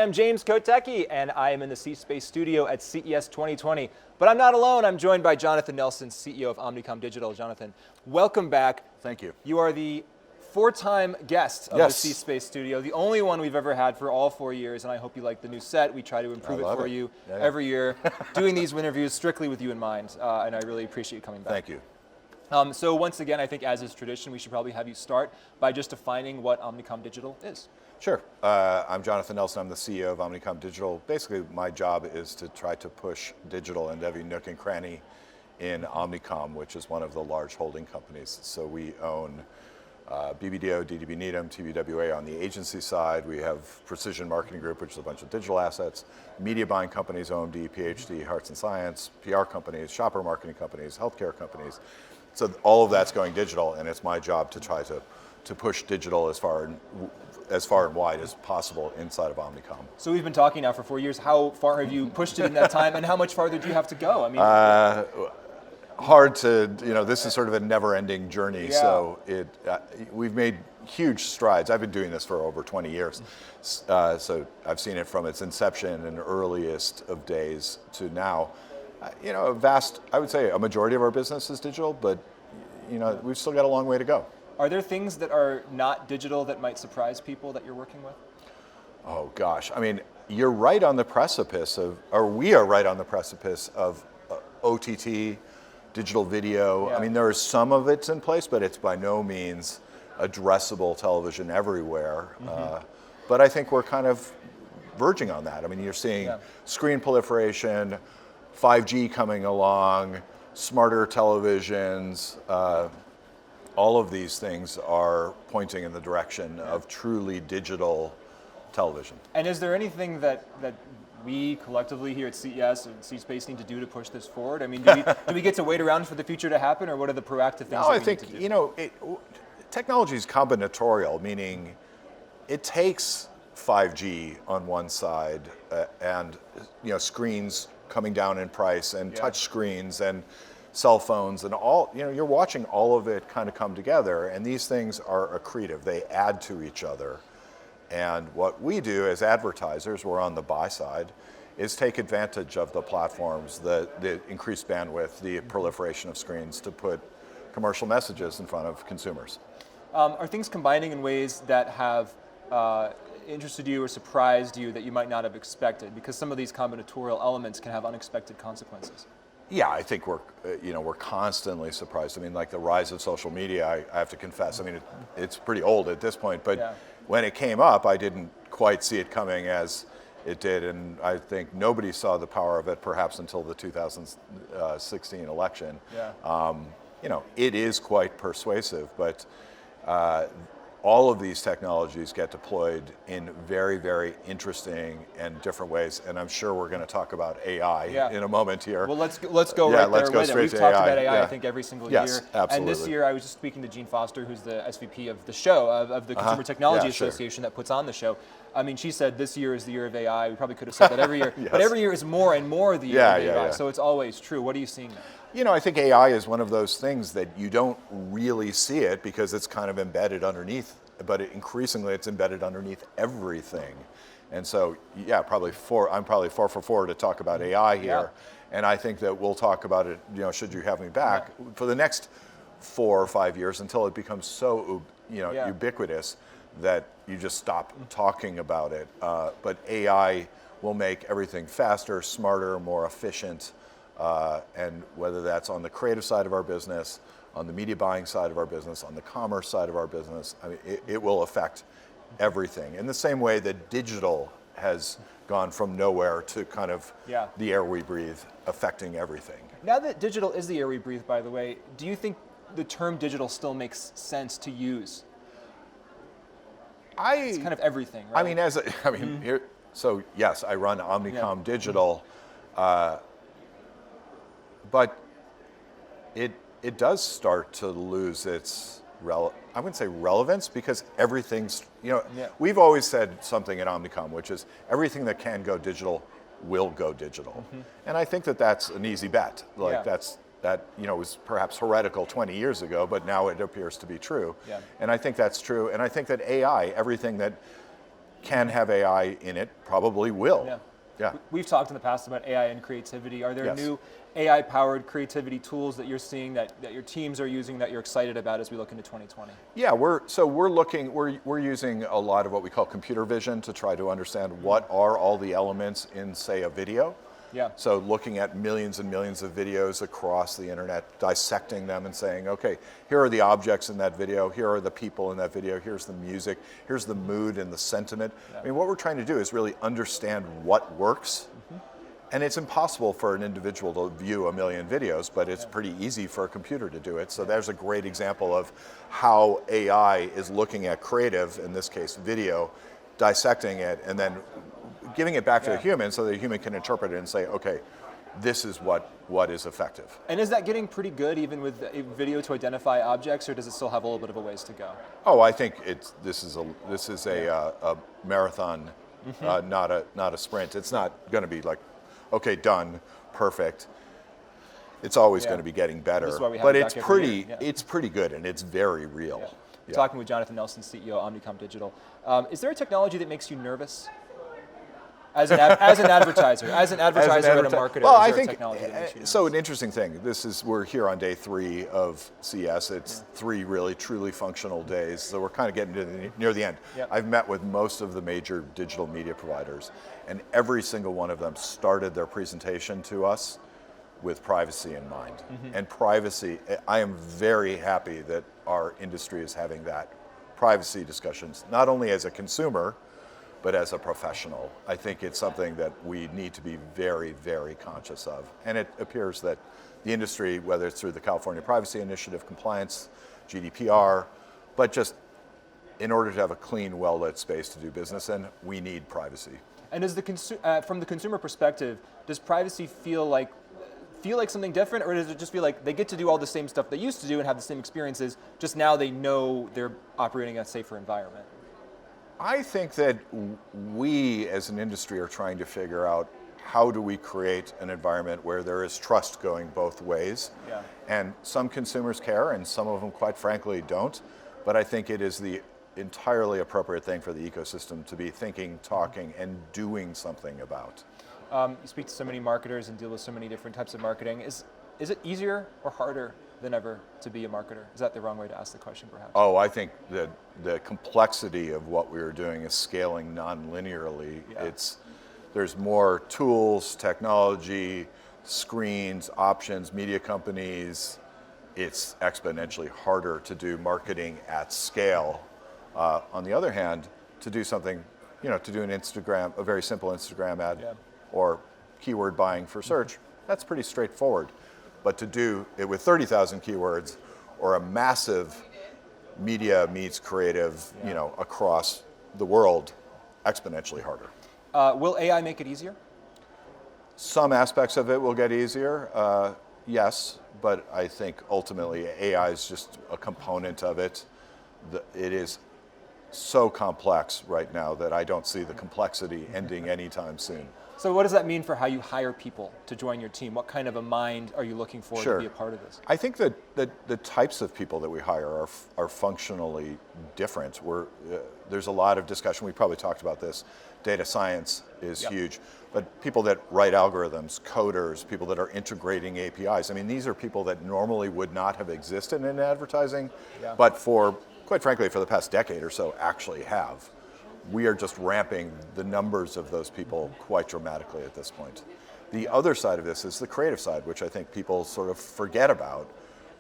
am James Kotecki, and I am in the C-Space studio at CES 2020. But I'm not alone. I'm joined by Jonathan Nelson, CEO of Omnicom Digital. Jonathan, welcome back. Thank you. You are the four-time guest of the C-Space studio, the only one we've ever had for all 4 years, and I hope you like the new set. We try to improve it for you every year, doing these interviews strictly with you in mind, and I really appreciate you coming back. Thank you. So once again, I think as is tradition, we should probably have you start by just defining what Omnicom Digital is. Sure. I'm Jonathan Nelson. I'm the CEO of Omnicom Digital. Basically, my job is to try to push digital into every nook and cranny in Omnicom, which is one of the large holding companies. So we own BBDO, DDB Needham, TBWA on the agency side. We have Precision Marketing Group, which is a bunch of digital assets. Media buying companies, OMD, PhD, Hearts and Science, PR companies, shopper marketing companies, healthcare companies. So all of that's going digital, and it's my job to try to push digital as far and wide as possible inside of Omnicom. So we've been talking now for 4 years. How far have you pushed it in that time, and how much farther do you have to go? I mean, hard to, this is sort of a never-ending journey. Yeah. So we've made huge strides. I've been doing this for over 20 years. So I've seen it from its inception and earliest of days to now. I would say a majority of our business is digital, but we've still got a long way to go. Are there things that are not digital that might surprise people that you're working with? Oh gosh, I mean, you're right on the precipice we are right on the precipice of OTT, digital video. Yeah. I mean, there is some of it's in place, but it's by no means addressable television everywhere. Mm-hmm. But I think we're kind of verging on that. I mean, you're seeing screen proliferation, 5G coming along, smarter televisions, all of these things are pointing in the direction of truly digital television. And is there anything that we collectively here at CES and C-Space need to do to push this forward? I mean, do we get to wait around for the future to happen, or what are the proactive things that we need to do? Technology is combinatorial, meaning it takes 5G on one side and screens coming down in price and touch screens and cell phones and all, you're watching all of it kind of come together, and these things are accretive. They add to each other. And what we do as advertisers, we're on the buy side, is take advantage of the platforms, the increased bandwidth, the proliferation of screens to put commercial messages in front of consumers. Are things combining in ways that have interested you or surprised you that you might not have expected? Because some of these combinatorial elements can have unexpected consequences. Yeah, I think we're constantly surprised. I mean, like the rise of social media, I have to confess. I mean, it's pretty old at this point, but when it came up, I didn't quite see it coming as it did, and I think nobody saw the power of it perhaps until the 2016 election. Yeah. It is quite persuasive, but all of these technologies get deployed in very, very interesting and different ways, and I'm sure we're going to talk about AI in a moment here. Well, let's go right there with it. We've talked about AI, I think, every single year. Absolutely. And this year, I was just speaking to Jean Foster, who's the SVP of the show, of the Consumer Technology Association that puts on the show. I mean, she said this year is the year of AI. We probably could have said that every year, but every year is more and more the year of AI. So it's always true. What are you seeing now? I think AI is one of those things that you don't really see it because it's kind of embedded underneath, but increasingly it's embedded underneath everything. And so, I'm probably 4 for 4 to talk about AI here. And I think that we'll talk about it, should you have me back, for the next 4 or 5 years until it becomes so, ubiquitous that you just stop talking about it. But AI will make everything faster, smarter, more efficient. And whether that's on the creative side of our business, on the media buying side of our business, on the commerce side of our business, I mean, it will affect everything. In the same way that digital has gone from nowhere to kind of the air we breathe, affecting everything. Now that digital is the air we breathe, by the way, do you think the term digital still makes sense to use? It's kind of everything, right? I mean, so yes, I run Omnicom Digital. But it does start to lose its I wouldn't say relevance, because everything's, we've always said something at Omnicom, which is everything that can go digital will go digital. And I think that that's an easy bet. That was perhaps heretical 20 years ago, but now it appears to be true. And I think that's true. And I think that AI, everything that can have AI in it, probably will. Yeah. Yeah. We've talked in the past about AI and creativity. Are there Yes. new AI-powered creativity tools that you're seeing that your teams are using that you're excited about as we look into 2020? Yeah, we're using a lot of what we call computer vision to try to understand what are all the elements in, say, a video. Yeah. So looking at millions and millions of videos across the internet, dissecting them and saying, okay, here are the objects in that video, here are the people in that video, here's the music, here's the mood and the sentiment. Yeah. I mean, what we're trying to do is really understand what works. And it's impossible for an individual to view a million videos, but it's pretty easy for a computer to do it. So there's a great example of how AI is looking at creative, in this case video, dissecting it, and then giving it back to a human so that a human can interpret it and say, okay, this is what is effective. And is that getting pretty good even with a video to identify objects, or does it still have a little bit of a ways to go? Oh, I think this is a marathon, not a sprint. It's not going to be like, okay, done, perfect. It's always going to be getting better. This is why we have but it it's back every pretty year. Yeah. it's pretty good, and it's very real. Yeah. Yeah. Talking with Jonathan Nelson, CEO of Omnicom Digital. Is there a technology that makes you nervous? As an advertiser, or as a marketer, well, is there I think a technology that makes you nervous? so. An interesting thing. We're here on day 3 of CES. It's 3 really truly functional days. So we're kind of getting to near the end. Yep. I've met with most of the major digital media providers, and every single one of them started their presentation to us with privacy in mind. And privacy, I am very happy that our industry is having that privacy discussions, not only as a consumer, but as a professional. I think it's something that we need to be very, very conscious of. And it appears that the industry, whether it's through the California Privacy Initiative compliance, GDPR, but just in order to have a clean, well-lit space to do business in, we need privacy. And does from the consumer perspective, does privacy feel like something different, or does it just feel like they get to do all the same stuff they used to do and have the same experiences, just now they know they're operating in a safer environment? I think that we as an industry are trying to figure out how do we create an environment where there is trust going both ways. Yeah. And some consumers care and some of them quite frankly don't, but I think it is the entirely appropriate thing for the ecosystem to be thinking, talking, and doing something about. You speak to so many marketers and deal with so many different types of marketing. Is it easier or harder than ever to be a marketer? Is that the wrong way to ask the question, perhaps? Oh, I think that the complexity of what we are doing is scaling non-linearly. Yeah. There's more tools, technology, screens, options, media companies. It's exponentially harder to do marketing at scale. On the other hand, to do something, to do a very simple Instagram ad or keyword buying for search, that's pretty straightforward. But to do it with 30,000 keywords or a massive media meets creative, across the world, exponentially harder. Will AI make it easier? Some aspects of it will get easier, yes, but I think ultimately AI is just a component of it. It is so complex right now that I don't see the complexity ending anytime soon. So what does that mean for how you hire people to join your team? What kind of a mind are you looking for to be a part of this? I think that the types of people that we hire are functionally different. There's a lot of discussion, we probably talked about this, data science is huge, but people that write algorithms, coders, people that are integrating APIs, I mean, these are people that normally would not have existed in advertising, but quite frankly, for the past decade or so actually have. We are just ramping the numbers of those people quite dramatically at this point. The other side of this is the creative side, which I think people sort of forget about.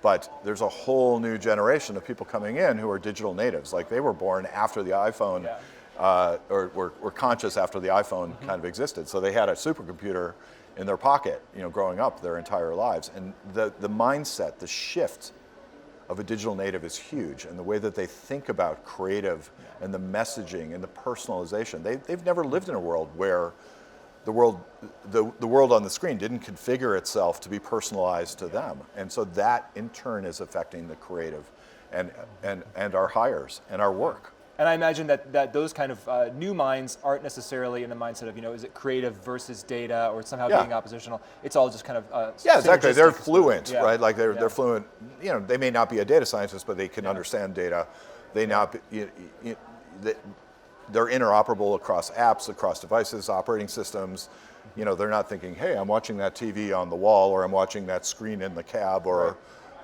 But there's a whole new generation of people coming in who are digital natives. Like they were born after the iPhone, or were conscious after the iPhone kind of existed. So they had a supercomputer in their pocket, growing up their entire lives. And the mindset, the shift of a digital native is huge, and the way that they think about creative and the messaging and the personalization. They've never lived in a world where the world on the screen didn't configure itself to be personalized to them. And so that in turn is affecting the creative and our hires and our work. And I imagine that those kind of new minds aren't necessarily in the mindset of, is it creative versus data or somehow being oppositional? It's all just kind of exactly. They're fluent, right? Like they're fluent. They may not be a data scientist, but they can understand data. They they're interoperable across apps, across devices, operating systems. You know, they're not thinking, hey, I'm watching that TV on the wall, or I'm watching that screen in the cab, or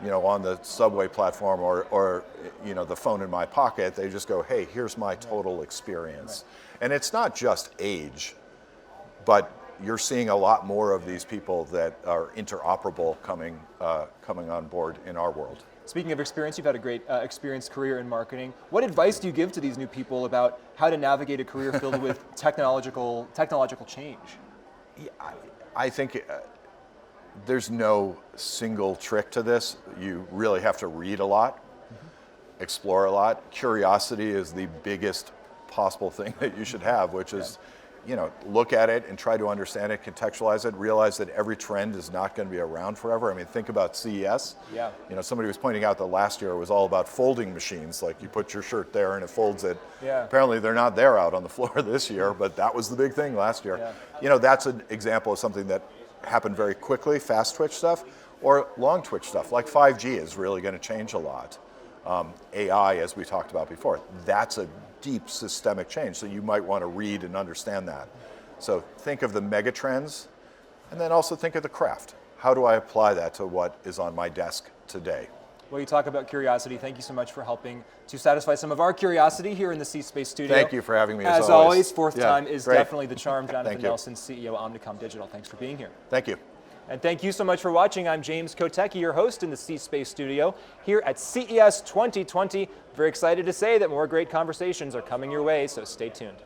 you know, on the subway platform, or you know, the phone in my pocket. They just go, hey, here's my total experience. And it's not just age, but you're seeing a lot more of these people that are interoperable coming on board in our world. Speaking of experience, you've had a great experienced career in marketing. What advice do you give to these new people about how to navigate a career filled with technological change? Yeah, I think there's no single trick to this. You really have to read a lot, explore a lot. Curiosity is the biggest possible thing that you should have, which is, you know, look at it and try to understand it, contextualize it, realize that every trend is not going to be around forever. I mean, think about CES. Yeah. You know, somebody was pointing out that last year it was all about folding machines, like you put your shirt there and it folds it. Yeah. Apparently they're not there out on the floor this year, but that was the big thing last year. Yeah. You know, that's an example of something that happened very quickly, fast twitch stuff, or long twitch stuff, like 5G is really going to change a lot. AI, as we talked about before, that's a deep systemic change, so you might want to read and understand that. So think of the mega trends, and then also think of the craft. How do I apply that to what is on my desk today? Well, you talk about curiosity. Thank you so much for helping to satisfy some of our curiosity here in the C-Space studio. Thank you for having me, as always. Fourth time is great. Definitely the charm. Jonathan Thank you. Nelson, CEO, Omnicom Digital. Thanks for being here. Thank you. And thank you so much for watching. I'm James Kotecki, your host in the C-Space studio here at CES 2020. Very excited to say that more great conversations are coming your way, so stay tuned.